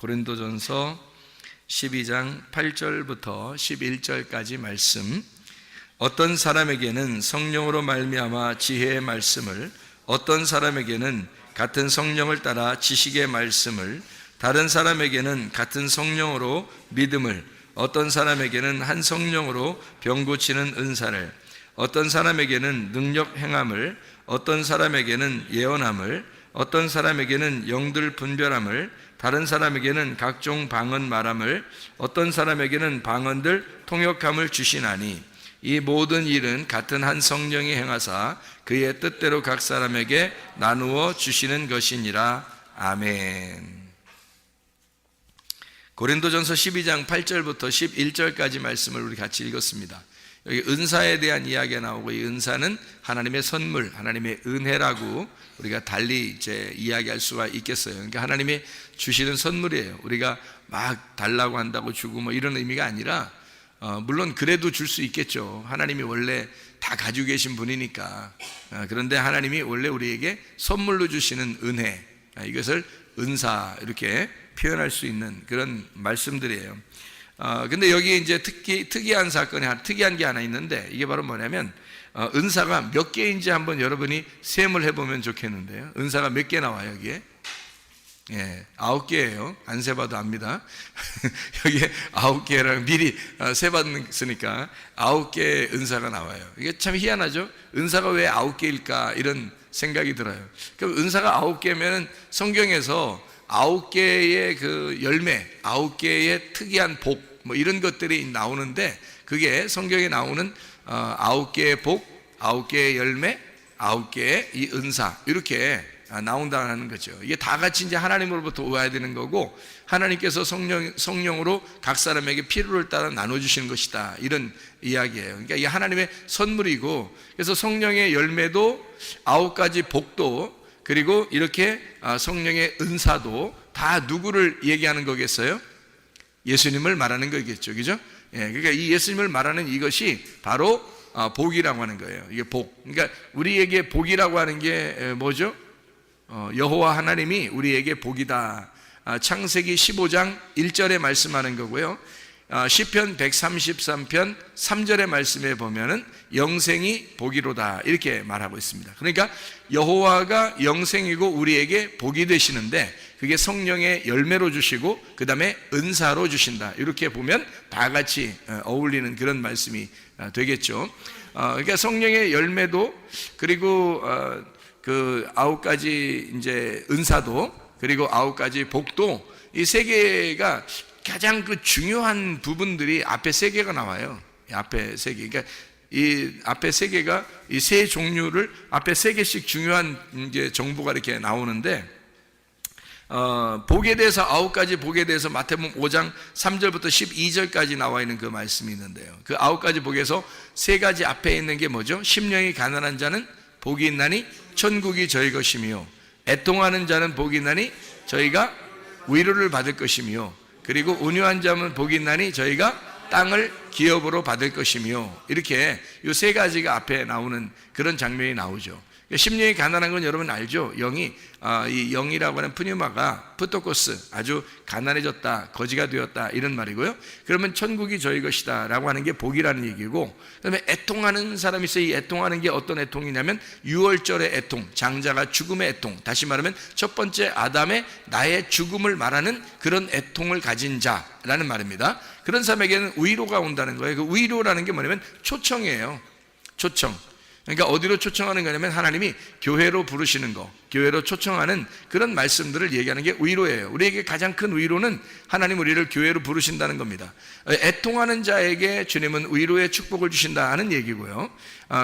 고린도전서 12장 8절부터 11절까지 말씀. 어떤 사람에게는 성령으로 말미암아 지혜의 말씀을, 어떤 사람에게는 같은 성령을 따라 지식의 말씀을, 다른 사람에게는 같은 성령으로 믿음을, 어떤 사람에게는 한 성령으로 병 고치는 은사를, 어떤 사람에게는 능력 행함을, 어떤 사람에게는 예언함을, 어떤 사람에게는 영들 분별함을, 다른 사람에게는 각종 방언 말함을, 어떤 사람에게는 방언들 통역함을 주시나니 이 모든 일은 같은 한 성령이 행하사 그의 뜻대로 각 사람에게 나누어 주시는 것이니라. 아멘. 고린도전서 12장 8절부터 11절까지 말씀을 우리 같이 읽었습니다. 여기 은사에 대한 이야기가 나오고, 이 은사는 하나님의 선물, 하나님의 은혜라고 우리가 달리 이제 이야기할 수가 있겠어요. 그러니까 하나님이 주시는 선물이에요. 우리가 막 달라고 한다고 주고 뭐 이런 의미가 아니라, 물론 그래도 줄 수 있겠죠. 하나님이 원래 다 가지고 계신 분이니까. 그런데 하나님이 원래 우리에게 선물로 주시는 은혜, 이것을 은사 이렇게 표현할 수 있는 그런 말씀들이에요. 근데 여기 이제 특이한 사건이, 특이한 게 하나 있는데, 이게 바로 뭐냐면, 은사가 몇 개인지 한번 여러분이 셈을 해보면 좋겠는데요. 은사가 몇 개 나와요, 여기에? 예, 9개예요. 안 세봐도 압니다. 여기에 9개랑 미리 세봤으니까 9개의 은사가 나와요. 이게 참 희한하죠? 은사가 왜 9개일까? 이런 생각이 들어요. 그럼 은사가 9개면 성경에서 9개의 그 열매, 9개의 특이한 복, 뭐 이런 것들이 나오는데, 그게 성경에 나오는 9개의 복, 9개의 열매, 9개의 이 은사, 이렇게 나온다는 거죠. 이게 다 같이 이제 하나님으로부터 와야 되는 거고, 하나님께서 성령으로 각 사람에게 필요를 따라 나눠주시는 것이다, 이런 이야기예요. 그러니까 이게 하나님의 선물이고, 그래서 성령의 열매도 9가지 복도, 그리고 이렇게 성령의 은사도 다 누구를 얘기하는 거겠어요? 예수님을 말하는 거겠죠, 그죠? 예, 그러니까 이 예수님을 말하는 이것이 바로 복이라고 하는 거예요. 이게 복. 그러니까 우리에게 복이라고 하는 게 뭐죠? 여호와 하나님이 우리에게 복이다. 창세기 15장 1절에 말씀하는 거고요. 시편 133편 3절의 말씀에 보면은 영생이 복이로다, 이렇게 말하고 있습니다. 그러니까 여호와가 영생이고 우리에게 복이 되시는데, 그게 성령의 열매로 주시고 그 다음에 은사로 주신다, 이렇게 보면 다 같이 어울리는 그런 말씀이 되겠죠. 그러니까 성령의 열매도, 그리고 그 9가지 이제 은사도, 그리고 9가지 복도, 이 세 개가 가장 그 중요한 부분들이 앞에 세 개가 나와요. 앞에 세 개. 그러니까 이 앞에 세 개가, 이 세 종류를 앞에 세 개씩 중요한 이제 정보가 이렇게 나오는데, 복에 대해서 9가지 복에 대해서 마태복음 5장 3절부터 12절까지 나와 있는 그 말씀이 있는데요. 그 9가지 복에서 세 가지 앞에 있는 게 뭐죠? 심령이 가난한 자는 복이 있나니 천국이 저희 것이며, 애통하는 자는 복이 있나니 저희가 위로를 받을 것이며, 그리고 온유한 자는 복이 있나니 저희가 땅을 기업으로 받을 것이며, 이렇게 이 세 가지가 앞에 나오는 그런 장면이 나오죠. 심령이 가난한 건 여러분 알죠? 이 영이라고 하는 푸뉴마가 푸토코스, 아주 가난해졌다, 거지가 되었다, 이런 말이고요. 그러면 천국이 저희 것이다 라고 하는 게 복이라는 얘기고, 그 다음에 애통하는 사람이 있어요. 이 애통하는 게 어떤 애통이냐면 유월절의 애통, 장자가 죽음의 애통, 다시 말하면 첫 번째 아담의 나의 죽음을 말하는 그런 애통을 가진 자라는 말입니다. 그런 사람에게는 위로가 온다는 거예요. 그 위로라는 게 뭐냐면 초청이에요. 초청. 그러니까 어디로 초청하는 거냐면 하나님이 교회로 부르시는 거, 교회로 초청하는 그런 말씀들을 얘기하는 게 위로예요. 우리에게 가장 큰 위로는 하나님 우리를 교회로 부르신다는 겁니다. 애통하는 자에게 주님은 위로의 축복을 주신다 하는 얘기고요.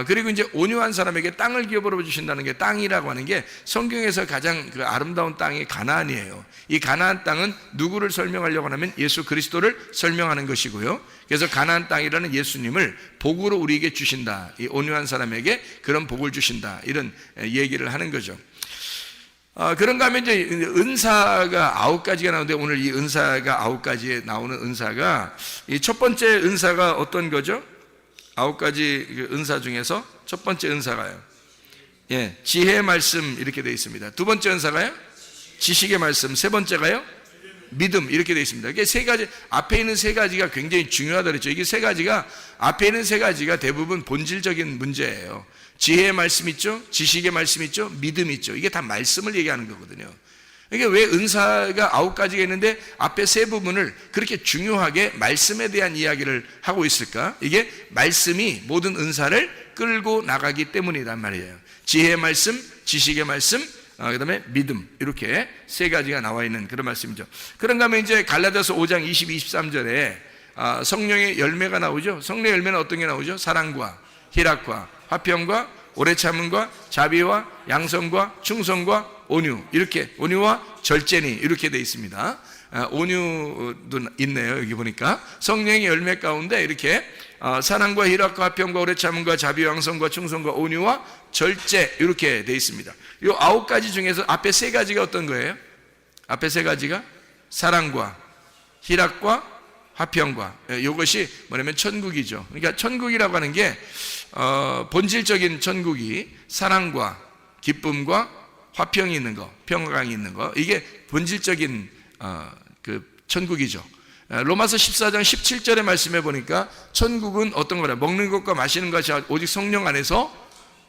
그리고 이제 온유한 사람에게 땅을 기업으로 주신다는 게, 땅이라고 하는 게 성경에서 가장 그 아름다운 땅이 가나안이에요. 이 가나안 땅은 누구를 설명하려고 하면 예수 그리스도를 설명하는 것이고요. 그래서 가나안 땅이라는 예수님을 복으로 우리에게 주신다, 이 온유한 사람에게 그런 복을 주신다, 이런 얘기를 하는 거죠. 그런가 하면 이제 은사가 9가지가 나오는데, 오늘 이 은사가 9가지에 나오는 은사가, 이 첫 번째 은사가 어떤 거죠? 9가지 은사 중에서 첫 번째 은사가요, 예, 지혜의 말씀, 이렇게 되어 있습니다. 두 번째 은사가요, 지식의 말씀. 세 번째가요, 믿음 이렇게 되어 있습니다. 이게 세 가지, 앞에 있는 세 가지가 굉장히 중요하다 그랬죠. 이게 세 가지가, 앞에 있는 세 가지가 대부분 본질적인 문제예요. 지혜의 말씀 있죠, 지식의 말씀 있죠, 믿음 있죠. 이게 다 말씀을 얘기하는 거거든요. 이게 왜 은사가 9가지가 있는데 앞에 세 부분을 그렇게 중요하게 말씀에 대한 이야기를 하고 있을까? 이게 말씀이 모든 은사를 끌고 나가기 때문이란 말이에요. 지혜의 말씀, 지식의 말씀, 그 다음에 믿음, 이렇게 세 가지가 나와 있는 그런 말씀이죠. 그런가 하면 이제 갈라디아서 5장 22, 23절에 성령의 열매가 나오죠. 성령의 열매는 어떤 게 나오죠? 사랑과 희락과 화평과 오래 참음과 자비와 양성과 충성과 온유, 이렇게, 온유와 절제니, 이렇게 되어 있습니다. 온유도 있네요. 여기 보니까 성령의 열매 가운데 이렇게 사랑과 희락과 화평과 오래 참음과 자비와 양성과 충성과 온유와 절제, 이렇게 되어 있습니다. 이 9가지 중에서 앞에 세 가지가 어떤 거예요? 앞에 세 가지가 사랑과 희락과 화평과, 이것이 뭐냐면 천국이죠. 그러니까 천국이라고 하는 게 본질적인 천국이 사랑과 기쁨과 화평이 있는 거, 평강이 있는 거, 이게 본질적인 그 천국이죠. 로마서 14장 17절의 말씀에 보니까 천국은 어떤 거냐, 먹는 것과 마시는 것이 오직 성령 안에서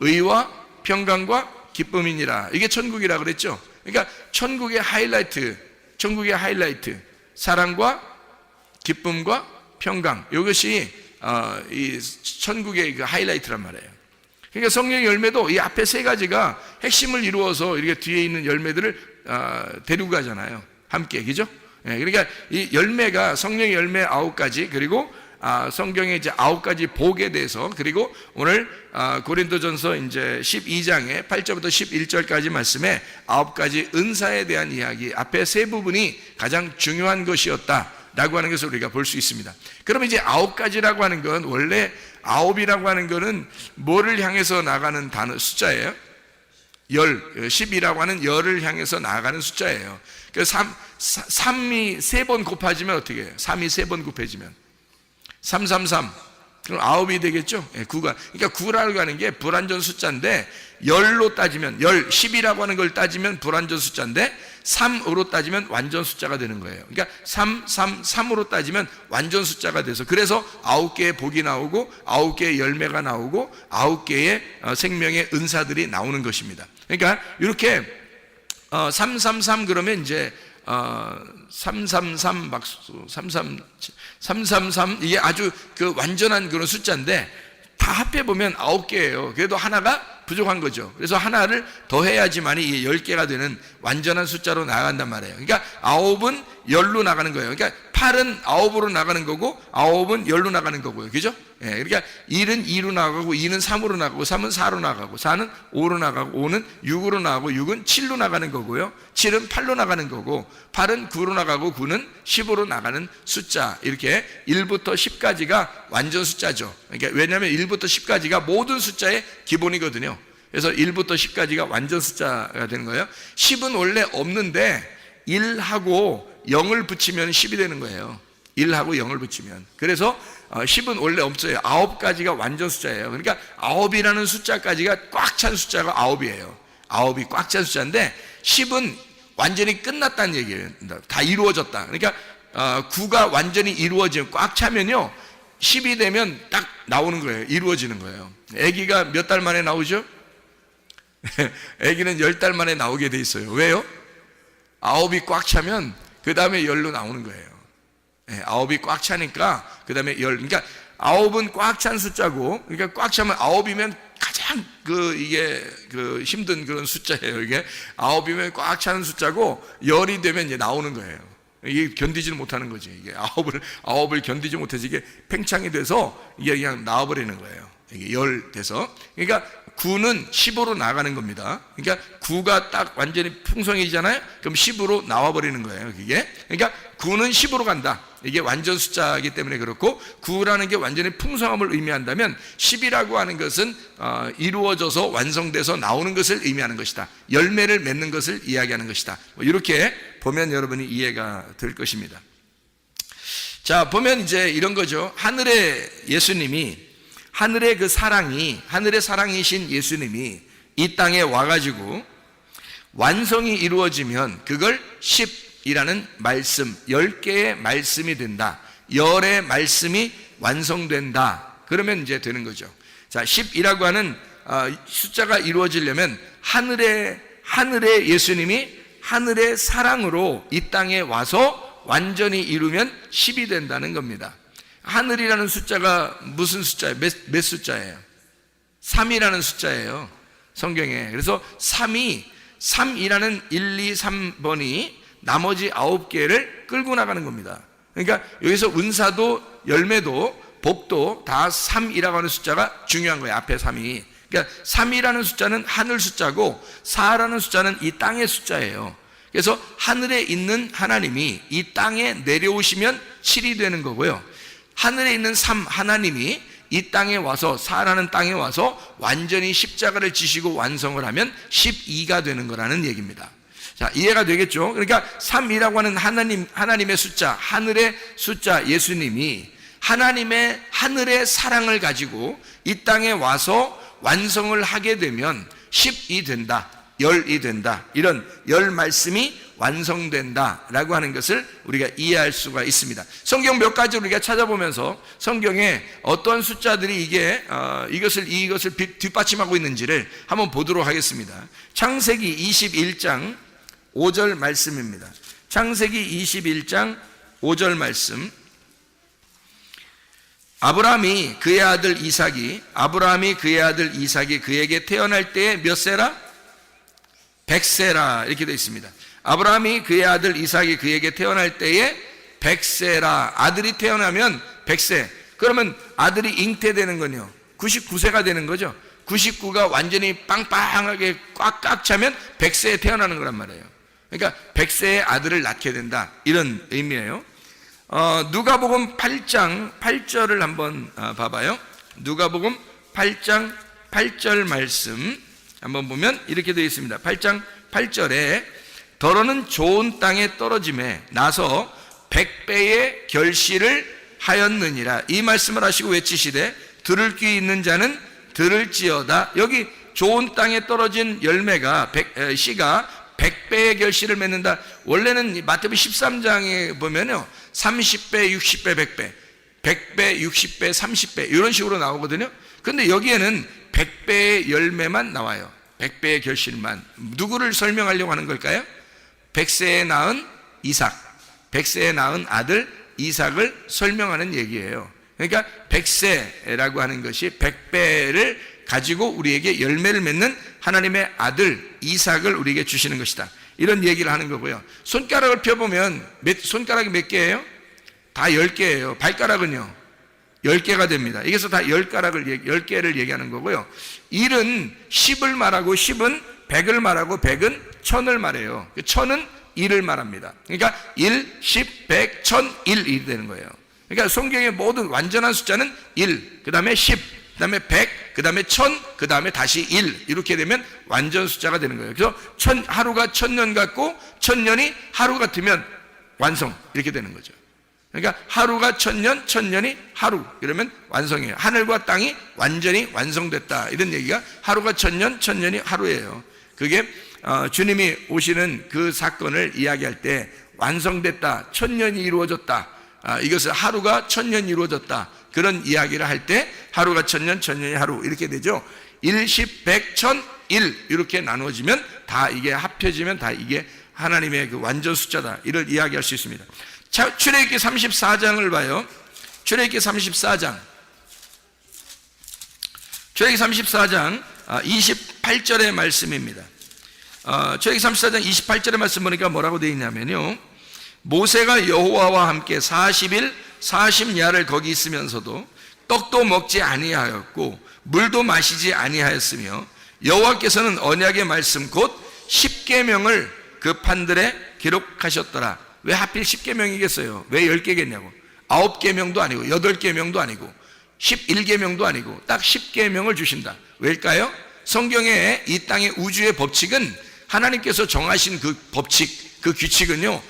의와 평강과 기쁨이니라. 이게 천국이라 그랬죠. 그러니까 천국의 하이라이트, 사랑과 기쁨과 평강, 이것이 이 천국의 그 하이라이트란 말이에요. 그러니까 성령의 열매도 이 앞에 세 가지가 핵심을 이루어서 이렇게 뒤에 있는 열매들을 데리고 가잖아요. 함께, 그죠? 그러니까 이 열매가 성령의 열매 9가지, 그리고 성경의 이제 9가지 복에 대해서, 그리고 오늘 고린도전서 이제 12장의 8절부터 11절까지 말씀에 9가지 은사에 대한 이야기, 앞에 세 부분이 가장 중요한 것이었다 라고 하는 것을 우리가 볼 수 있습니다. 그러면 이제 9가지라고 하는 건, 원래 9이라고 하는 것은 뭐를 향해서 나가는 단어, 숫자예요? 10이라고 하는 열을 향해서 나가는 숫자예요. 그래서 3이 3번 곱해지면 어떻게 해요? 3이 3번 곱해지면 333, 그럼 9이 되겠죠? 9가. 그러니까 9라고 하는 게 불완전 숫자인데, 열로 따지면, 10이라고 하는 걸 따지면 불완전 숫자인데 3으로 따지면 완전 숫자가 되는 거예요. 그러니까 3으로 따지면 완전 숫자가 돼서, 그래서 9개의 복이 나오고 9개의 열매가 나오고 9개의 생명의 은사들이 나오는 것입니다. 그러니까 이렇게 333 그러면 이제 333 박수, 333 이게 아주 그 완전한 그런 숫자인데, 다 합해 보면 9개예요. 그래도 하나가 부족한 거죠. 그래서 하나를 더 해야지만이 이게 10개가 되는 완전한 숫자로 나간단 말이에요. 그러니까 9은 열로 나가는 거예요. 그러니까 8은 9으로 나가는 거고 9은 열로 나가는 거고요. 그죠? 그러니까 1은 2로 나가고 2는 3으로 나가고 3은 4로 나가고 4는 5로 나가고 5는 6으로 나가고 6은 7로 나가는 거고요. 7은 8로 나가는 거고 8은 9로 나가고 9는 10으로 나가는 숫자, 이렇게 1부터 10까지가 완전 숫자죠. 그러니까 왜냐하면 1부터 10까지가 모든 숫자의 기본이거든요. 그래서 1부터 10까지가 완전 숫자가 되는 거예요. 10은 원래 없는데 1하고 0을 붙이면 10이 되는 거예요. 1하고 0을 붙이면. 그래서 10은 원래 없어요. 9가지가 완전 숫자예요. 그러니까 9이라는 숫자까지가 꽉 찬 숫자가 9이에요. 9이 꽉 찬 숫자인데 10은 완전히 끝났다는 얘기예요. 다 이루어졌다. 그러니까 9가 완전히 이루어지면, 꽉 차면요 10이 되면 딱 나오는 거예요. 이루어지는 거예요. 아기가 몇 달 만에 나오죠? 아기는 10달 만에 나오게 돼 있어요. 왜요? 9이 꽉 차면 그 다음에 열로 나오는 거예요. 9이 꽉 차니까 그 다음에 열. 그러니까 9은 꽉 찬 숫자고, 그러니까 꽉 차면 9이면 가장 이게 힘든 그런 숫자예요. 이게 9이면 꽉 차는 숫자고, 열이 되면 이제 나오는 거예요. 이게 견디지를 못하는 거지. 이게 9을 견디지 못해서 이게 팽창이 돼서 이게 그냥 나와버리는 거예요. 이게 열 돼서. 그러니까 9는 10으로 나가는 겁니다. 그러니까 9가 딱 완전히 풍성해지잖아요. 그럼 10으로 나와버리는 거예요. 그게. 그러니까 9는 10으로 간다. 이게 완전 숫자이기 때문에 그렇고, 9라는 게 완전히 풍성함을 의미한다면 10이라고 하는 것은 이루어져서 완성돼서 나오는 것을 의미하는 것이다. 열매를 맺는 것을 이야기하는 것이다. 이렇게 보면 여러분이 이해가 될 것입니다. 자, 보면 이제 이런 거죠. 하늘의 예수님이, 하늘의 그 사랑이, 하늘의 사랑이신 예수님이 이 땅에 와가지고 완성이 이루어지면 그걸 10, 10이라는 말씀, 10개의 말씀이 된다. 열의 말씀이 완성된다. 그러면 이제 되는 거죠. 자, 10이라고 하는 숫자가 이루어지려면 하늘의 예수님이 하늘의 사랑으로 이 땅에 와서 완전히 이루면 10이 된다는 겁니다. 하늘이라는 숫자가 무슨 숫자예요? 몇 숫자예요? 3이라는 숫자예요, 성경에. 그래서 3이라는 1, 2, 3번이 나머지 9개를 끌고 나가는 겁니다. 그러니까 여기서 은사도 열매도 복도 다 3이라고 하는 숫자가 중요한 거예요. 앞에 3이. 그러니까 3이라는 숫자는 하늘 숫자고 4라는 숫자는 이 땅의 숫자예요. 그래서 하늘에 있는 하나님이 이 땅에 내려오시면 7이 되는 거고요. 하늘에 있는 3 하나님이 이 땅에 와서 4라는 땅에 와서 완전히 십자가를 지시고 완성을 하면 12가 되는 거라는 얘기입니다. 자, 이해가 되겠죠? 그러니까 3이라고 하는 하나님의 숫자, 하늘의 숫자 예수님이 하늘의 사랑을 가지고 이 땅에 와서 완성을 하게 되면 10이 된다, 열이 된다, 이런 열 말씀이 완성된다라고 하는 것을 우리가 이해할 수가 있습니다. 성경 몇 가지 우리가 찾아보면서 성경에 어떤 숫자들이 이것을 뒷받침하고 있는지를 한번 보도록 하겠습니다. 창세기 21장 5절 말씀입니다. 창세기 21장 5절 말씀. 아브라함이 그의 아들 이삭이 그에게 태어날 때에 몇 세라? 100세라 이렇게 되어 있습니다. 아브라함이 그의 아들 이삭이 그에게 태어날 때에 100세라. 아들이 태어나면 100세. 그러면 아들이 잉태되는 건요 99세가 되는 거죠. 99가 완전히 빵빵하게 꽉 차면 100세에 태어나는 거란 말이에요. 그러니까 100세의 아들을 낳게 된다, 이런 의미예요. 누가복음 8장 8절을 한번 봐봐요. 누가복음 8장 8절 말씀 한번 보면 이렇게 되어 있습니다. 8장 8절에 더러는 좋은 땅에 떨어짐에 나서 100배의 결실을 하였느니라. 이 말씀을 하시고 외치시되 들을 귀 있는 자는 들을지어다. 여기 좋은 땅에 떨어진 열매가 씨가 100배의 결실을 맺는다. 원래는 마태복음 13장에 보면요 30배, 60배, 100배 100배, 60배, 30배 이런 식으로 나오거든요. 근데 여기에는 100배의 열매만 나와요. 100배의 결실만. 누구를 설명하려고 하는 걸까요? 100세에 낳은 이삭, 100세에 낳은 아들 이삭을 설명하는 얘기예요. 그러니까 100세라고 하는 것이 100배를 가지고 우리에게 열매를 맺는 하나님의 아들 이삭을 우리에게 주시는 것이다, 이런 얘기를 하는 거고요. 손가락을 펴보면 손가락이 몇 개예요? 다 10개예요. 발가락은요 10개가 됩니다. 이게서 다 10개를 얘기하는 거고요. 1은 10을 말하고 10은 100을 말하고 100은 1000을 말해요. 1000은 1을 말합니다. 그러니까 1, 10, 100, 1000, 1이 되는 거예요. 그러니까 성경의 모든 완전한 숫자는 1, 그 다음에 10, 그 다음에 100, 그 다음에 1000, 그 다음에 다시 1, 이렇게 되면 완전 숫자가 되는 거예요. 그래서 하루가 1000년 같고 1000년이 하루 같으면 완성, 이렇게 되는 거죠. 그러니까 하루가 1000년, 1000년이 하루, 이러면 완성이에요. 하늘과 땅이 완전히 완성됐다, 이런 얘기가 하루가 1000년, 1000년이 하루예요. 그게 주님이 오시는 그 사건을 이야기할 때 완성됐다, 1000년이 이루어졌다, 이것을 하루가 1000년 이루어졌다, 그런 이야기를 할 때 하루가 1000년, 1000년이 하루, 이렇게 되죠. 1, 10, 100, 1000, 1 이렇게 나누어지면 다 이게 합해지면 다 이게 하나님의 그 완전 숫자다, 이를 이야기할 수 있습니다. 자, 출애굽기 34장을 봐요. 출애굽기 34장 28절의 말씀입니다. 출애굽기 34장 28절의 말씀 보니까 뭐라고 되어 있냐면요, 모세가 여호와와 함께 40일 40야를 거기 있으면서도 떡도 먹지 아니하였고 물도 마시지 아니하였으며 여호와께서는 언약의 말씀 곧 10계명을 그 판들에 기록하셨더라. 왜 하필 10계명이겠어요? 왜 10개겠냐고. 9계명도 아니고 8계명도 아니고 11계명도 아니고 딱 10계명을 주신다. 왜일까요? 성경에 이 땅의 우주의 법칙은 하나님께서 정하신 그 법칙, 그 규칙은요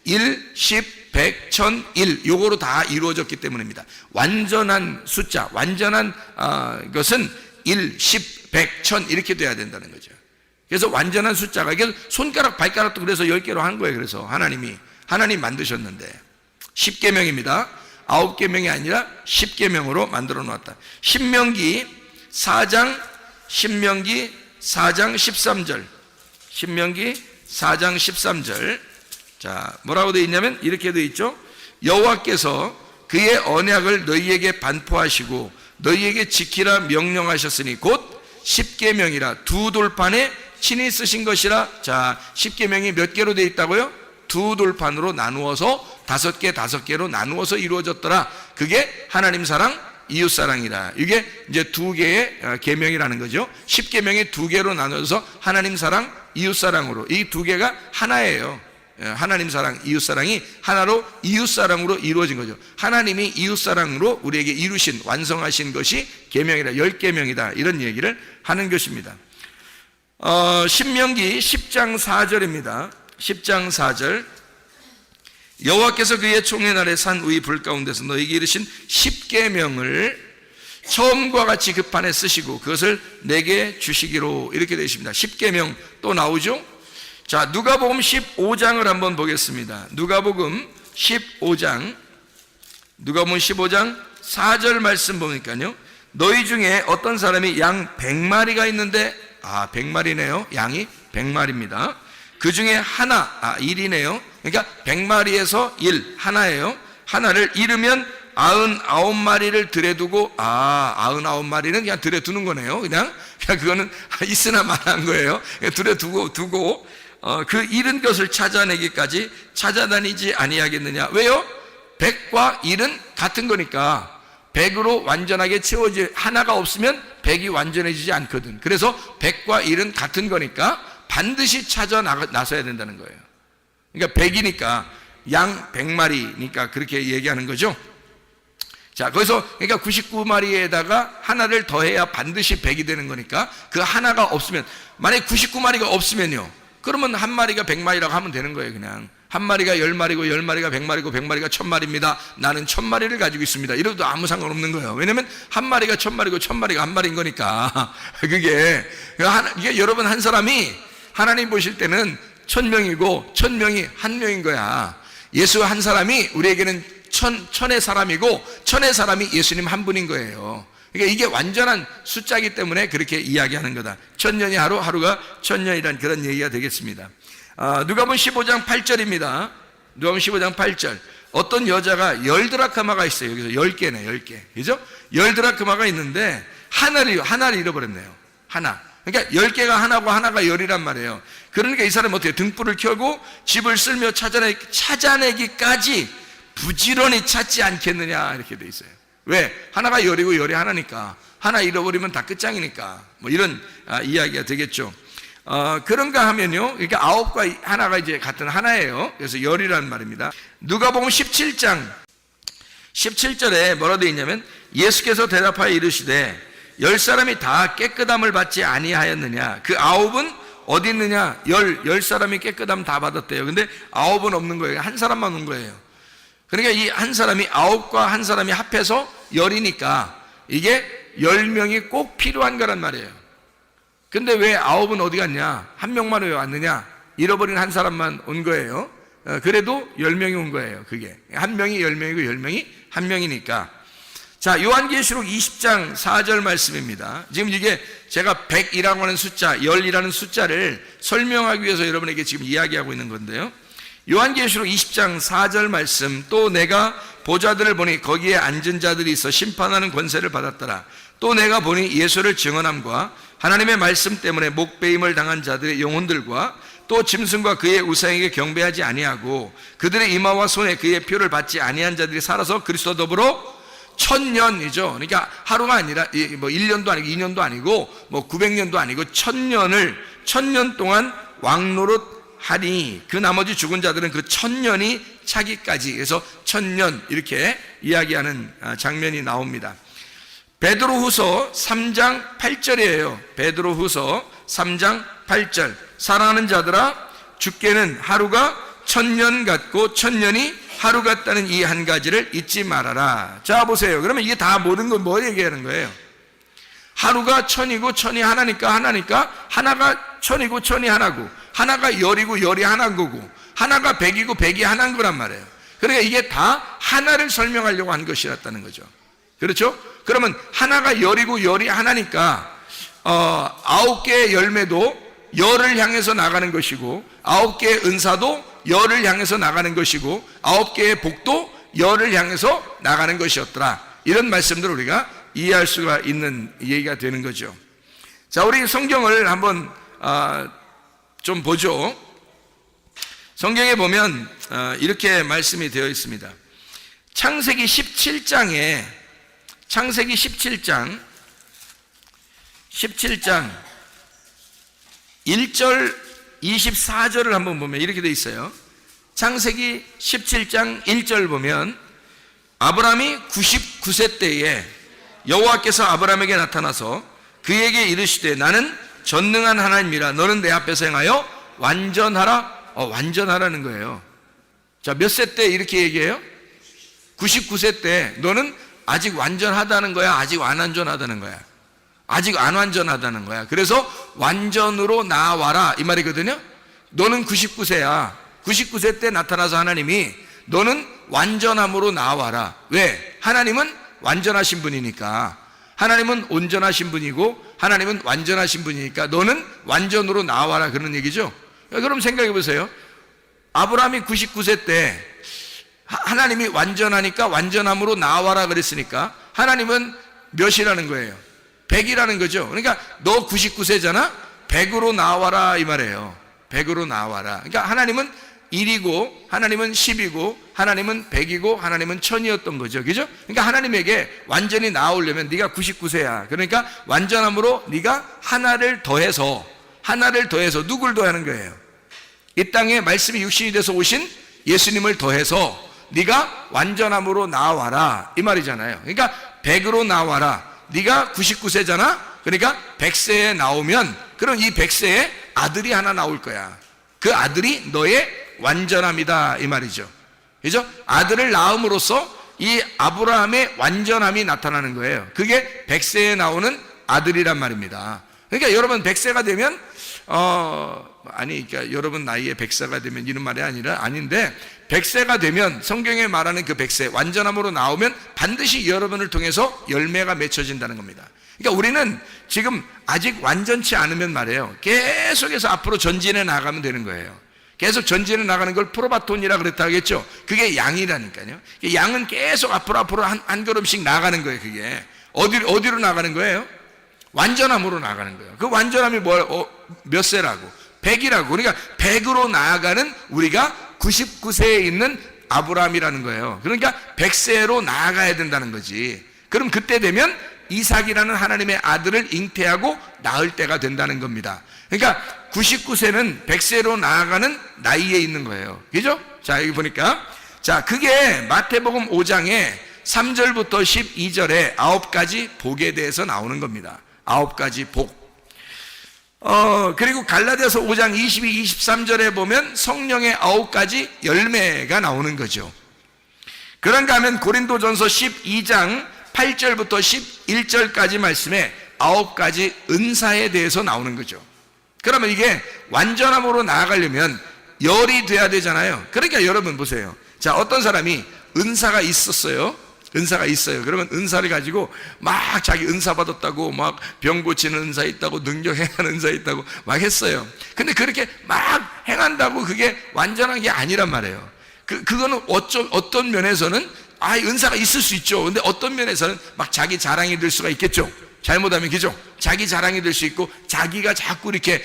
1, 10, 100, 1000, 1 요거로 다 이루어졌기 때문입니다. 완전한 숫자, 완전한 것은 1, 10, 100, 1000 이렇게 돼야 된다는 거죠. 그래서 완전한 숫자가, 그래서 손가락, 발가락도 그래서 10개로 한 거예요. 그래서 하나님이 하나님 만드셨는데. 10계명입니다. 9계명이 아니라 10계명으로 만들어 놓았다. 신명기 4장 13절. 신명기 4장 13절. 자, 뭐라고 되어 있냐면 이렇게 되어 있죠. 여호와께서 그의 언약을 너희에게 반포하시고 너희에게 지키라 명령하셨으니 곧 10계명이라 두 돌판에 친히 쓰신 것이라. 자, 10계명이 몇 개로 되어 있다고요? 두 돌판으로 나누어서 5개로 나누어서 이루어졌더라. 그게 하나님 사랑, 이웃 사랑이라. 이게 이제 두 개의 계명이라는 거죠. 10계명이 두 개로 나눠서 하나님 사랑, 이웃 사랑으로, 이 두 개가 하나예요. 하나님 사랑, 이웃 사랑이 하나로 이웃 사랑으로 이루어진 거죠. 하나님이 이웃 사랑으로 우리에게 이루신, 완성하신 것이 계명이라, 10계명이다, 이런 얘기를 하는 것입니다. 신명기 10장 4절입니다. 10장 4절. 여호와께서 그의 총회 날에 산 위의 불 가운데서 너에게 이르신 10계명을 처음과 같이 그 판에 쓰시고 그것을 내게 주시기로. 이렇게 되어 있습니다. 10계명 또 나오죠. 자, 누가복음 15장을 한번 보겠습니다. 누가복음 15장 4절 말씀 보니까요, 너희 중에 어떤 사람이 양 100마리가 있는데, 100마리네요. 양이 100마리입니다. 그 중에 하나, 1이네요. 그러니까 100마리에서 1, 하나예요. 하나를 잃으면 99마리를 들여두고, 99마리는 그냥 들여두는 거네요. 그냥 그거는 있으나 마나한 거예요. 들여두고 그 잃은 것을 찾아내기까지 찾아다니지 아니하겠느냐. 왜요? 100과 1은 같은 거니까. 100으로 완전하게 채워지, 하나가 없으면 100이 완전해지지 않거든. 그래서 100과 1은 같은 거니까 반드시 찾아 나서야 된다는 거예요. 그러니까 100이니까 양 100마리니까 그렇게 얘기하는 거죠. 자, 거기서 그러니까 99마리에다가 하나를 더해야 반드시 100이 되는 거니까 그 하나가 없으면, 만약에 99마리가 없으면요, 그러면 한 마리가 100마리라고 하면 되는 거예요. 그냥 한 마리가 10마리고 10마리가 100마리고 100마리가 1000마리입니다. 나는 1000마리를 가지고 있습니다. 이래도 아무 상관없는 거예요. 왜냐면 한 마리가 1000마리고 1000마리가 한 마리인 거니까. 이게 여러분 한 사람이 하나님 보실 때는 1000명이고 1000명이 한 명인 거야. 예수 한 사람이 우리에게는 천의 사람이고 천의 사람이 예수님 한 분인 거예요. 그러니까 이게 완전한 숫자이기 때문에 그렇게 이야기하는 거다. 1000년이 하루, 하루가 1000년이란 그런 얘기가 되겠습니다. 누가복음 15장 8절입니다. 누가복음 15장 8절. 어떤 여자가 10드라크마가 있어요. 여기서 10개네, 10개. 그죠? 10드라크마가 있는데 하나를 잃어버렸네요. 하나. 그러니까 10개가 하나고 하나가 10이란 말이에요. 그러니까 이 사람은 어떻게 등불을 켜고 집을 쓸며 찾아내기까지 부지런히 찾지 않겠느냐, 이렇게 돼 있어요. 왜? 하나가 10이고 10이 하나니까. 하나 잃어버리면 다 끝장이니까. 뭐 이런 이야기가 되겠죠. 그런가 하면요, 그러니까 9과 하나가 이제 같은 하나예요. 그래서 10이라는 말입니다. 누가복음 17장 17절에 뭐라 되어 있냐면, 예수께서 대답하여 이르시되 10사람이 다 깨끗함을 받지 아니하였느냐. 그 9은 어디 있느냐. 10사람이 깨끗함 다 받았대요. 근데 9은 없는 거예요. 한 사람만 온 거예요. 그러니까 이 한 사람이 9과 한 사람이 합해서 10이니까 이게 10명이 꼭 필요한 거란 말이에요. 근데 왜 9은 어디 갔냐? 한 명만 왜 왔느냐? 잃어버린 한 사람만 온 거예요. 그래도 10명이 온 거예요. 그게 한 명이 10명이고 10명이 한 명이니까. 자, 요한계시록 20장 4절 말씀입니다. 지금 이게 제가 100이라고 하는 숫자, 10이라는 숫자를 설명하기 위해서 여러분에게 지금 이야기하고 있는 건데요. 요한계시록 20장 4절 말씀. 또 내가 보좌들을 보니 거기에 앉은 자들이 있어 심판하는 권세를 받았더라. 또 내가 보니 예수를 증언함과 하나님의 말씀 때문에 목배임을 당한 자들의 영혼들과 또 짐승과 그의 우상에게 경배하지 아니하고 그들의 이마와 손에 그의 표를 받지 아니한 자들이 살아서 그리스도와 더불어 1000년이죠. 그러니까 하루가 아니라 뭐 1년도 아니고 2년도 아니고 뭐 900년도 아니고 1000년 동안 왕노릇 하니 그 나머지 죽은 자들은 그 1000년이 차기까지 해서 1000년 이렇게 이야기하는 장면이 나옵니다. 베드로후서 3장 8절이에요. 베드로후서 3장 8절. 사랑하는 자들아, 주께는 하루가 1000년 같고 1000년이 하루 같다는 이 한 가지를 잊지 말아라. 자, 보세요. 그러면 이게 다 모든 건 뭐 얘기하는 거예요? 하루가 1000이고 1000이 하나니까 하나가 1000이고 1000이 하나고, 하나가 10이고 10이 하나인 거고, 하나가 100이고 100이 하나인 거란 말이에요. 그러니까 이게 다 하나를 설명하려고 한 것이었다는 거죠. 그렇죠? 그러면 하나가 열이고 열이 하나니까 9개의 열매도 열을 향해서 나가는 것이고 9개의 은사도 열을 향해서 나가는 것이고 9개의 복도 열을 향해서 나가는 것이었더라. 이런 말씀들을 우리가 이해할 수가 있는 얘기가 되는 거죠. 자, 우리 성경을 한번 좀 보죠. 성경에 보면 이렇게 말씀이 되어 있습니다. 창세기 17장 1절 24절을 한번 보면 이렇게 되어 있어요. 창세기 17장 1절 보면 아브라함이 99세 때에 여호와께서 아브라함에게 나타나서 그에게 이르시되 나는 전능한 하나님이라 너는 내 앞에서 행하여 완전하라. 완전하라는 거예요. 자, 몇 세 때 이렇게 얘기해요? 99세 때 너는 아직 완전하다는 거야? 아직 안 완전하다는 거야? 아직 안 완전하다는 거야. 그래서 완전으로 나와라 이 말이거든요. 너는 99세야 99세 때 나타나서 하나님이 너는 완전함으로 나와라. 왜? 하나님은 완전하신 분이니까. 하나님은 온전하신 분이고 하나님은 완전하신 분이니까 너는 완전으로 나와라 그런 얘기죠. 그럼 생각해 보세요. 아브라함이 99세 때 하나님이 완전하니까 완전함으로 나와라 그랬으니까 하나님은 몇이라는 거예요? 100이라는 거죠. 그러니까 너 99세잖아? 100으로 나와라 이 말이에요. 100으로 나와라. 그러니까 하나님은 1이고 하나님은 10이고 하나님은 100이고 하나님은 1000이었던 거죠. 그죠? 그러니까 하나님에게 완전히 나오려면 네가 99세야. 그러니까 완전함으로 네가 하나를 더해서 누굴 더하는 거예요? 이 땅에 말씀이 육신이 돼서 오신 예수님을 더해서 네가 완전함으로 나와라 이 말이잖아요. 그러니까 100으로 나와라. 네가 99세잖아? 그러니까 100세에 나오면 그럼 이 100세에 아들이 하나 나올 거야. 그 아들이 너의 완전함이다 이 말이죠. 그죠? 아들을 낳음으로써 이 아브라함의 완전함이 나타나는 거예요. 그게 100세에 나오는 아들이란 말입니다. 그러니까 여러분 100세가 되면 그러니까 여러분 나이에 100세가 되면 이런 말이 아닌데 100세가 되면 성경에 말하는 그 100세 완전함으로 나오면 반드시 여러분을 통해서 열매가 맺혀진다는 겁니다. 그러니까 우리는 지금 아직 완전치 않으면 말이에요. 계속해서 앞으로 전진해 나가면 되는 거예요. 계속 전진해 나가는 걸 프로바톤이라 그랬다 하겠죠. 그게 양이라니까요. 양은 계속 앞으로 한 걸음씩 나가는 거예요. 그게 어디로 나가는 거예요? 완전함으로 나가는 거예요. 그 완전함이 몇 세라고? 100이라고. 그러니까 100으로 나아가는 우리가 99세에 있는 아브라함이라는 거예요. 그러니까 100세로 나아가야 된다는 거지. 그럼 그때 되면 이삭이라는 하나님의 아들을 잉태하고 낳을 때가 된다는 겁니다. 그러니까 99세는 100세로 나아가는 나이에 있는 거예요. 그죠? 자, 여기 보니까 자, 그게 마태복음 5장에 3절부터 12절에 9가지 복에 대해서 나오는 겁니다. 9가지 복. 그리고 갈라디아서 5장 22, 23절에 보면 성령의 9가지 열매가 나오는 거죠. 그런가 하면 고린도전서 12장 8절부터 11절까지 말씀에 9가지 은사에 대해서 나오는 거죠. 그러면 이게 완전함으로 나아가려면 열이 돼야 되잖아요. 그러니까 여러분 보세요. 자, 어떤 사람이 은사가 있어요. 그러면 은사를 가지고 막 자기 은사 받았다고 막 병 고치는 은사 있다고 능력 행하는 은사 있다고 막 했어요. 근데 그렇게 막 행한다고 그게 완전한 게 아니란 말이에요. 그거는 어떤 면에서는 은사가 있을 수 있죠. 근데 어떤 면에서는 막 자기 자랑이 될 수가 있겠죠. 잘못하면 그죠? 자기 자랑이 될 수 있고 자기가 자꾸 이렇게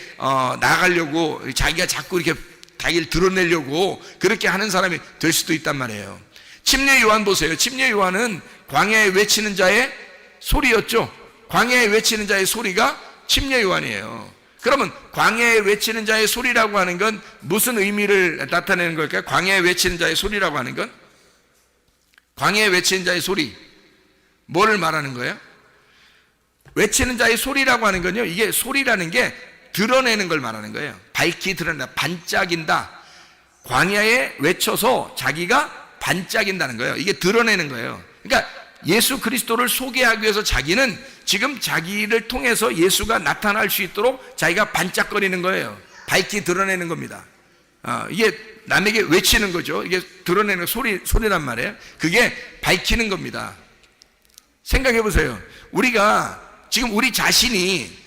나가려고 자기가 자꾸 이렇게 자기를 드러내려고 그렇게 하는 사람이 될 수도 있단 말이에요. 침례 요한 보세요. 침례 요한은 광야에 외치는 자의 소리였죠. 광야에 외치는 자의 소리가 침례 요한이에요. 그러면 광야에 외치는 자의 소리라고 하는 건 무슨 의미를 나타내는 걸까요? 광야에 외치는 자의 소리라고 하는 건 광야에 외치는 자의 소리 뭐를 말하는 거예요? 외치는 자의 소리라고 하는 건요, 이게 소리라는 게 드러내는 걸 말하는 거예요. 밝히 드러낸다, 반짝인다. 광야에 외쳐서 자기가 반짝인다는 거예요. 이게 드러내는 거예요. 그러니까 예수 그리스도를 소개하기 위해서 자기는 지금 자기를 통해서 예수가 나타날 수 있도록 자기가 반짝거리는 거예요. 밝히 드러내는 겁니다. 이게 남에게 외치는 거죠. 이게 드러내는 소리란 말이에요. 그게 밝히는 겁니다. 생각해 보세요. 우리가 지금 우리 자신이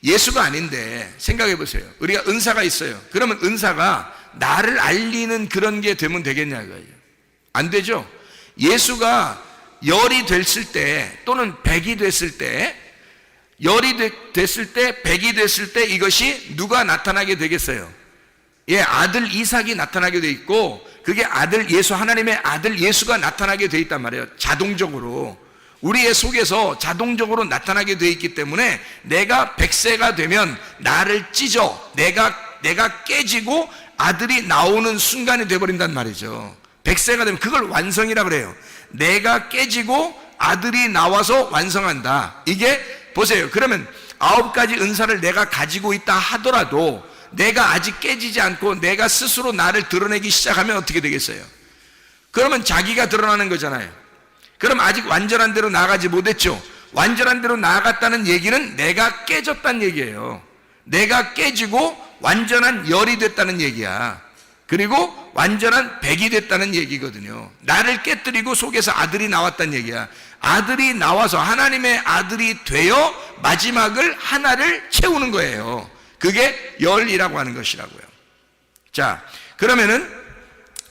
예수가 아닌데 생각해 보세요. 우리가 은사가 있어요. 그러면 은사가 나를 알리는 그런 게 되면 되겠냐고요. 안 되죠. 예수가 열이 됐을 때 또는 백이 됐을 때, 됐을 때, 백이 됐을 때 이것이 누가 나타나게 되겠어요? 예, 아들 이삭이 나타나게 돼 있고, 그게 아들 예수, 하나님의 아들 예수가 나타나게 돼 있단 말이에요. 자동적으로 우리의 속에서 자동적으로 나타나게 돼 있기 때문에 내가 100세가 되면 나를 찢어 내가 깨지고 아들이 나오는 순간이 돼버린단 말이죠. 100세가 되면 그걸 완성이라 그래요. 내가 깨지고 아들이 나와서 완성한다. 이게 보세요. 그러면 9가지 은사를 내가 가지고 있다 하더라도 내가 아직 깨지지 않고 내가 스스로 나를 드러내기 시작하면 어떻게 되겠어요? 그러면 자기가 드러나는 거잖아요. 그럼 아직 완전한 대로 나아가지 못했죠. 완전한 대로 나아갔다는 얘기는 내가 깨졌다는 얘기예요. 내가 깨지고 완전한 열이 됐다는 얘기야. 그리고 완전한 백이 됐다는 얘기거든요. 나를 깨뜨리고 속에서 아들이 나왔다는 얘기야. 아들이 나와서 하나님의 아들이 되어 마지막을 하나를 채우는 거예요. 그게 열이라고 하는 것이라고요. 자, 그러면은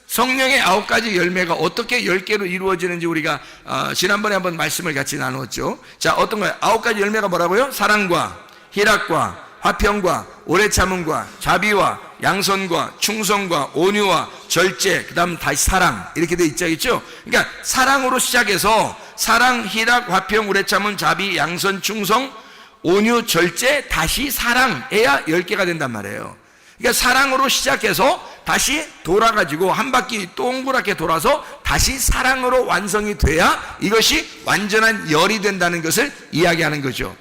성령의 9가지 열매가 어떻게 10개로 이루어지는지 우리가 지난번에 한번 말씀을 같이 나누었죠. 자, 어떤 거예요? 9가지 열매가 뭐라고요? 사랑과 희락과 화평과 오래 참음과 자비와 양선과 충성과 온유와 절제, 그 다음 다시 사랑, 이렇게 돼 있죠. 그러니까 사랑으로 시작해서 사랑, 희락, 화평, 오래 참음, 자비, 양선, 충성, 온유, 절제, 다시 사랑해야 10개가 된단 말이에요. 그러니까 사랑으로 시작해서 다시 돌아가지고 한 바퀴 동그랗게 돌아서 다시 사랑으로 완성이 돼야 이것이 완전한 열이 된다는 것을 이야기하는 거죠.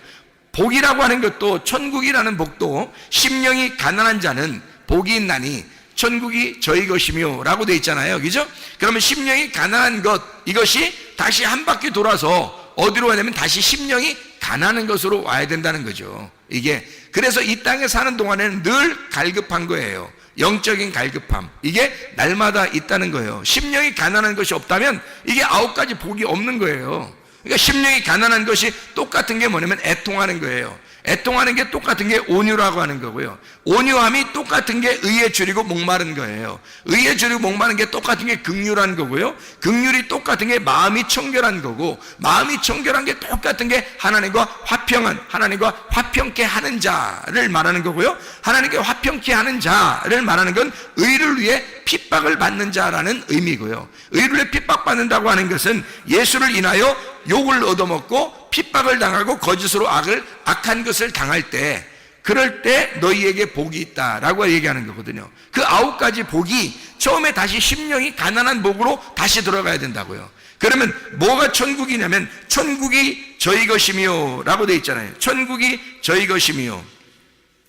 복이라고 하는 것도, 천국이라는 복도 심령이 가난한 자는 복이 있나니 천국이 저희 것이며 라고 되어 있잖아요. 그죠? 그러면 심령이 가난한 것, 이것이 다시 한 바퀴 돌아서 어디로 가냐면 다시 심령이 가난한 것으로 와야 된다는 거죠. 이게 그래서 이 땅에 사는 동안에는 늘 갈급한 거예요. 영적인 갈급함, 이게 날마다 있다는 거예요. 심령이 가난한 것이 없다면 이게 9가지 복이 없는 거예요. 그러니까 심령이 가난한 것이 똑같은 게 뭐냐면 애통하는 거예요. 애통하는 게 똑같은 게 온유라고 하는 거고요. 온유함이 똑같은 게 의에 줄이고 목마른 거예요. 의에 줄이고 목마른 게 똑같은 게 긍휼한 거고요. 긍휼이 똑같은 게 마음이 청결한 거고, 마음이 청결한 게 똑같은 게 하나님과 화평한, 하나님과 화평케 하는 자를 말하는 거고요. 하나님께 화평케 하는 자를 말하는 건 의를 위해 핍박을 받는 자라는 의미고요. 의를 위해 핍박받는다고 하는 것은 예수를 인하여 욕을 얻어먹고 핍박을 당하고 거짓으로 악한 것을 당할 때, 그럴 때 너희에게 복이 있다라고 얘기하는 거거든요. 그 9가지 복이 처음에 다시 심령이 가난한 복으로 다시 들어가야 된다고요. 그러면 뭐가 천국이냐면 천국이 저희 것이며 라고 되어 있잖아요. 천국이 저희 것이며,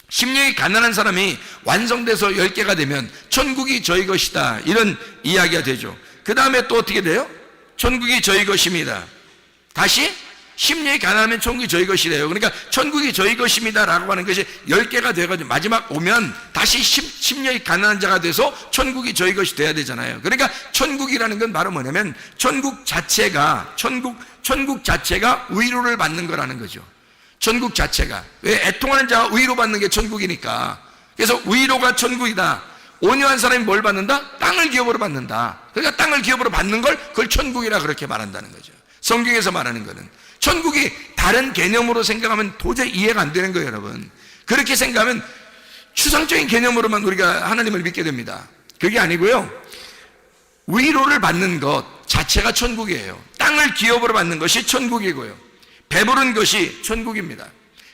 심령이 가난한 사람이 완성돼서 10개가 되면 천국이 저희 것이다, 이런 이야기가 되죠. 그 다음에 또 어떻게 돼요? 천국이 저희 것입니다. 다시 심령이 가난하면 천국이 저희 것이래요. 그러니까 천국이 저희 것입니다 라고 하는 것이 10개가 돼가지고 마지막 오면 다시 심령이 가난한 자가 돼서 천국이 저희 것이 돼야 되잖아요. 그러니까 천국이라는 건 바로 뭐냐면 천국 자체가 위로를 받는 거라는 거죠. 천국 자체가, 왜? 애통하는 자가 위로받는 게 천국이니까. 그래서 위로가 천국이다. 온유한 사람이 뭘 받는다? 땅을 기업으로 받는다. 그러니까 땅을 기업으로 받는 걸 그걸 천국이라 그렇게 말한다는 거죠. 성경에서 말하는 거는 천국이 다른 개념으로 생각하면 도저히 이해가 안 되는 거예요, 여러분. 그렇게 생각하면 추상적인 개념으로만 우리가 하나님을 믿게 됩니다. 그게 아니고요, 위로를 받는 것 자체가 천국이에요. 땅을 기업으로 받는 것이 천국이고요, 배부른 것이 천국입니다.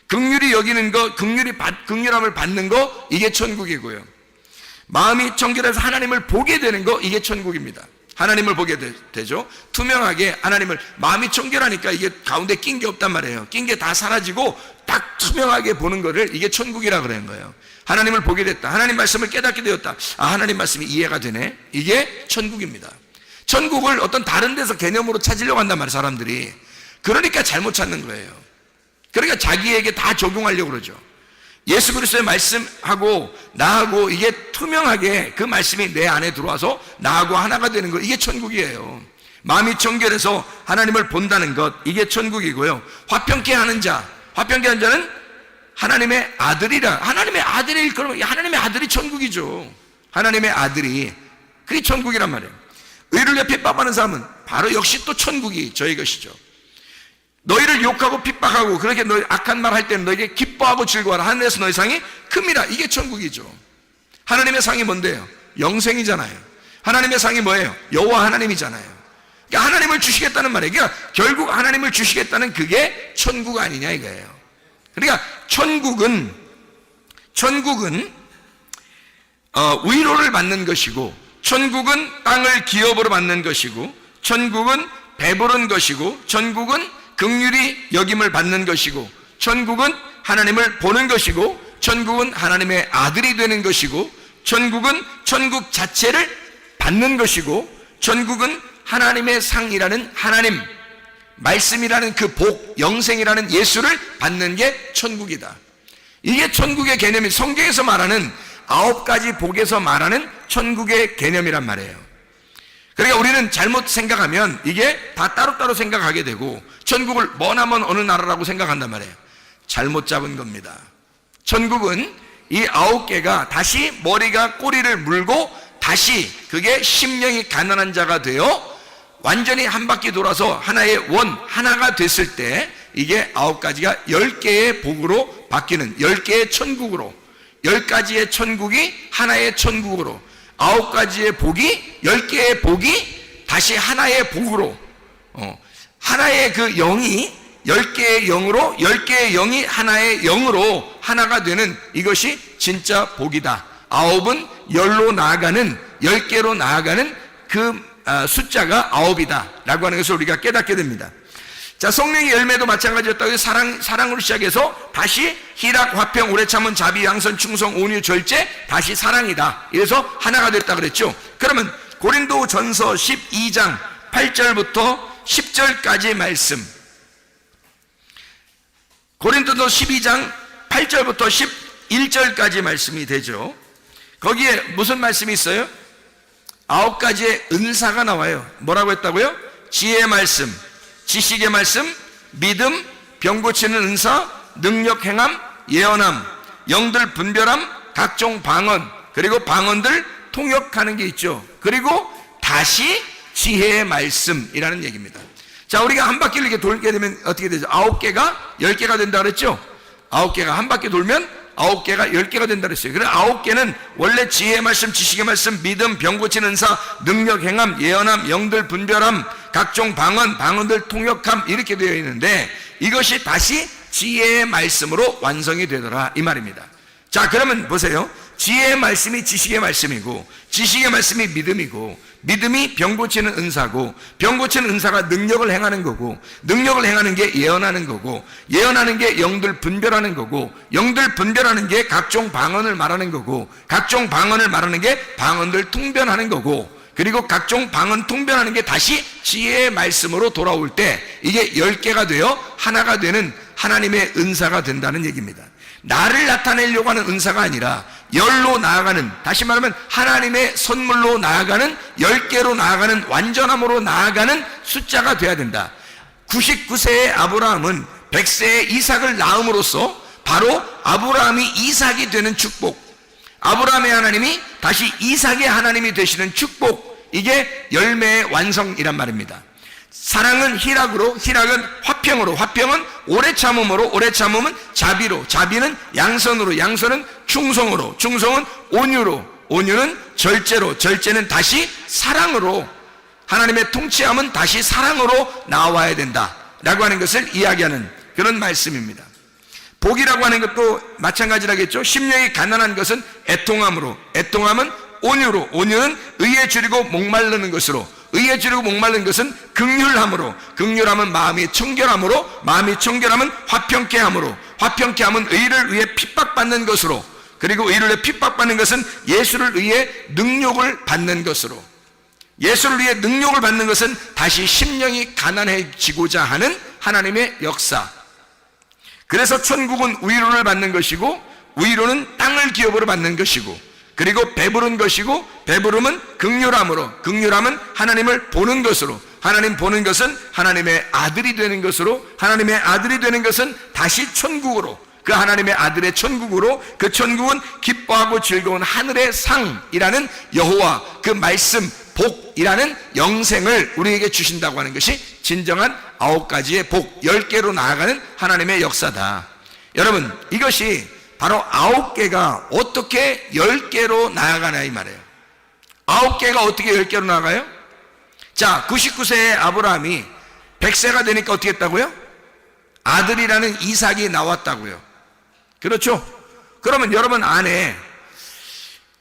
긍휼히 여기는 것, 긍휼함을 받는 것, 이게 천국이고요, 마음이 청결해서 하나님을 보게 되는 것, 이게 천국입니다. 하나님을 보게 되죠. 투명하게 하나님을, 마음이 청결하니까 이게 가운데 낀 게 없단 말이에요. 낀 게 다 사라지고 딱 투명하게 보는 거를, 이게 천국이라 그러는 거예요. 하나님을 보게 됐다, 하나님 말씀을 깨닫게 되었다, 아, 하나님 말씀이 이해가 되네, 이게 천국입니다. 천국을 어떤 다른 데서 개념으로 찾으려고 한단 말이에요, 사람들이. 그러니까 잘못 찾는 거예요. 그러니까 자기에게 다 적용하려고 그러죠. 예수 그리스도의 말씀하고 나하고 이게 투명하게 그 말씀이 내 안에 들어와서 나하고 하나가 되는 것, 이게 천국이에요. 마음이 청결해서 하나님을 본다는 것, 이게 천국이고요. 화평케 하는 자는 하나님의 아들이라. 하나님의 아들일 거면 하나님의 아들이 천국이죠. 하나님의 아들이, 그게 천국이란 말이에요. 의를 위해 핍박하는 사람은 바로 역시 또 천국이 저희 것이죠. 너희를 욕하고 핍박하고 그렇게 너희 악한 말 할 때는 너희에게 기뻐하고 즐거워하라. 하늘에서 너희 상이 큽니다. 이게 천국이죠. 하나님의 상이 뭔데요? 영생이잖아요. 하나님의 상이 뭐예요? 여호와 하나님이잖아요. 그러니까 하나님을 주시겠다는 말이에요. 그러니까 결국 하나님을 주시겠다는 그게 천국 아니냐 이거예요. 그러니까 천국은 위로를 받는 것이고, 천국은 땅을 기업으로 받는 것이고, 천국은 배부른 것이고, 천국은 긍휼히 여김을 받는 것이고, 천국은 하나님을 보는 것이고, 천국은 하나님의 아들이 되는 것이고, 천국은 천국 자체를 받는 것이고, 천국은 하나님의 상이라는 하나님, 말씀이라는 그 복, 영생이라는 예수를 받는 게 천국이다. 이게 천국의 개념이 성경에서 말하는 9가지 복에서 말하는 천국의 개념이란 말이에요. 그러니까 우리는 잘못 생각하면 이게 다 따로따로 생각하게 되고 천국을 머나먼 어느 나라라고 생각한단 말이에요. 잘못 잡은 겁니다. 천국은 이 9개가 다시 머리가 꼬리를 물고 다시 그게 심령이 가난한 자가 되어 완전히 한 바퀴 돌아서 하나의 하나가 됐을 때 이게 9가지가 10개의 복으로 바뀌는 10개의 천국으로, 10가지의 천국이 하나의 천국으로, 9가지의 복이 10개의 복이 다시 하나의 복으로, 하나의 그 영이 10개의 영으로, 10개의 영이 하나의 영으로 하나가 되는 이것이 진짜 복이다. 9은 10로 나아가는, 10개로 나아가는 그 숫자가 9이다 라고 하는 것을 우리가 깨닫게 됩니다. 자, 성령의 열매도 마찬가지였다고. 사랑으로 시작해서 다시 희락, 화평, 오래 참은, 자비, 양선, 충성, 온유, 절제, 다시 사랑이다. 이래서 하나가 됐다 그랬죠. 그러면 고린도 전서 12장 8절부터 10절까지 말씀, 고린도서 12장 8절부터 11절까지 말씀이 되죠. 거기에 무슨 말씀이 있어요? 9가지의 은사가 나와요. 뭐라고 했다고요? 지혜의 말씀, 지식의 말씀, 믿음, 병 고치는 은사, 능력 행함, 예언함, 영들 분별함, 각종 방언, 그리고 방언들 통역하는 게 있죠. 그리고 다시 지혜의 말씀이라는 얘기입니다. 자, 우리가 한 바퀴를 이렇게 돌게 되면 어떻게 되죠? 9개가 10개가 된다 그랬죠? 9개가 한 바퀴 돌면 9개가 10개가 된다 그랬어요. 그래 9개는 원래 지혜의 말씀, 지식의 말씀, 믿음, 병 고치는 은사, 능력 행함, 예언함, 영들 분별함, 각종 방언, 방언들 통역함, 이렇게 되어 있는데 이것이 다시 지혜의 말씀으로 완성이 되더라 이 말입니다. 자, 그러면 보세요. 지혜의 말씀이 지식의 말씀이고, 지식의 말씀이 믿음이고, 믿음이 병 고치는 은사고, 병 고치는 은사가 능력을 행하는 거고, 능력을 행하는 게 예언하는 거고, 예언하는 게 영들 분별하는 거고, 영들 분별하는 게 각종 방언을 말하는 거고, 각종 방언을 말하는 게 방언들 통변하는 거고, 그리고 각종 방언 통변하는 게 다시 지혜의 말씀으로 돌아올 때 이게 10개가 되어 하나가 되는 하나님의 은사가 된다는 얘기입니다. 나를 나타내려고 하는 은사가 아니라 10로 나아가는, 다시 말하면 하나님의 선물로 나아가는, 10개로 나아가는, 완전함으로 나아가는 숫자가 돼야 된다. 99세의 아브라함은 100세의 이삭을 낳음으로써 바로 아브라함이 이삭이 되는 축복, 아브라함의 하나님이 다시 이삭의 하나님이 되시는 축복, 이게 열매의 완성이란 말입니다. 사랑은 희락으로, 희락은 화평으로, 화평은 오래 참음으로, 오래 참음은 자비로, 자비는 양선으로, 양선은 충성으로, 충성은 온유로, 온유는 절제로, 절제는 다시 사랑으로, 하나님의 통치함은 다시 사랑으로 나와야 된다 라고 하는 것을 이야기하는 그런 말씀입니다. 복이라고 하는 것도 마찬가지라겠죠. 심령이 가난한 것은 애통함으로, 애통함은 온유로, 온유는 의에 줄이고 목마르는 것으로, 의에 줄이고 목마른 것은 긍휼함으로, 긍휼함은 마음이 청결함으로, 마음이 청결함은 화평케 함으로, 화평케 함은 의를 위해 핍박받는 것으로, 그리고 의를 위해 핍박받는 것은 예수를 위해 능욕을 받는 것으로, 예수를 위해 능욕을 받는 것은 다시 심령이 가난해지고자 하는 하나님의 역사. 그래서 천국은 위로를 받는 것이고 위로는 땅을 기업으로 받는 것이고, 그리고 배부른 것이고, 배부름은 긍휼함으로, 긍휼함은 하나님을 보는 것으로, 하나님 보는 것은 하나님의 아들이 되는 것으로, 하나님의 아들이 되는 것은 다시 천국으로, 그 하나님의 아들의 천국으로, 그 천국은 기뻐하고 즐거운 하늘의 상이라는 여호와 그 말씀 복이라는 영생을 우리에게 주신다고 하는 것이 진정한 9가지의 복, 10개로 나아가는 하나님의 역사다. 여러분, 이것이 바로 9개가 어떻게 10개로 나아가냐 이 말이에요. 9개가 어떻게 10개로 나아가요? 자, 99세의 아브라함이 100세가 되니까 어떻게 했다고요? 아들이라는 이삭이 나왔다고요. 그렇죠? 그러면 여러분 안에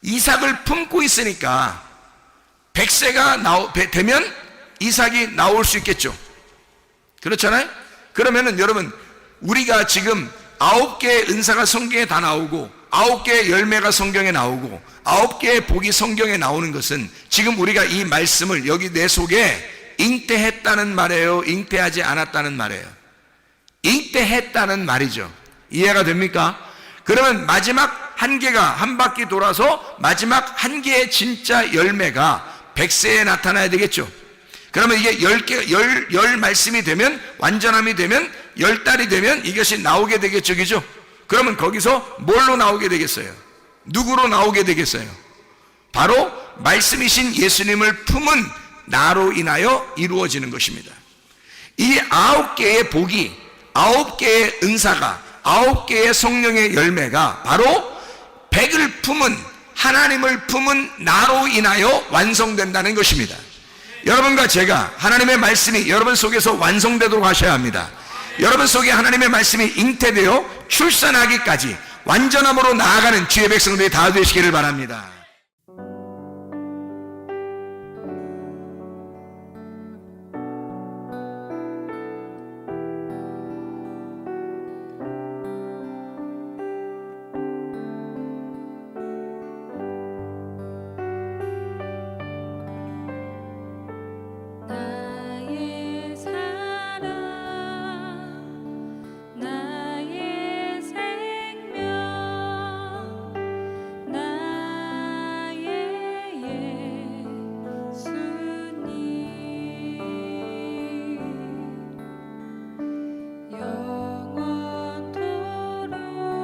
이삭을 품고 있으니까 100세가 되면 이삭이 나올 수 있겠죠. 그렇잖아요? 그러면은 여러분, 우리가 지금 9개의 은사가 성경에 다 나오고 9개의 열매가 성경에 나오고 9개의 복이 성경에 나오는 것은 지금 우리가 이 말씀을 여기 내 속에 잉태했다는 말이에요? 잉태하지 않았다는 말이에요? 잉태했다는 말이죠. 이해가 됩니까? 그러면 마지막 한 개가 한 바퀴 돌아서 마지막 한 개의 진짜 열매가 100세에 나타나야 되겠죠. 그러면 이게 10 말씀이 되면, 완전함이 되면, 10달이 되면 이것이 나오게 되겠죠. 그죠? 그러면 거기서 뭘로 나오게 되겠어요? 누구로 나오게 되겠어요? 바로 말씀이신 예수님을 품은 나로 인하여 이루어지는 것입니다. 이 9개의 복이, 9개의 은사가, 9개의 성령의 열매가 바로 100을 품은, 하나님을 품은 나로 인하여 완성된다는 것입니다. 여러분과 제가 하나님의 말씀이 여러분 속에서 완성되도록 하셔야 합니다. 여러분 속에 하나님의 말씀이 잉태되어 출산하기까지 완전함으로 나아가는 주의 백성들이 다 되시기를 바랍니다. 영원토록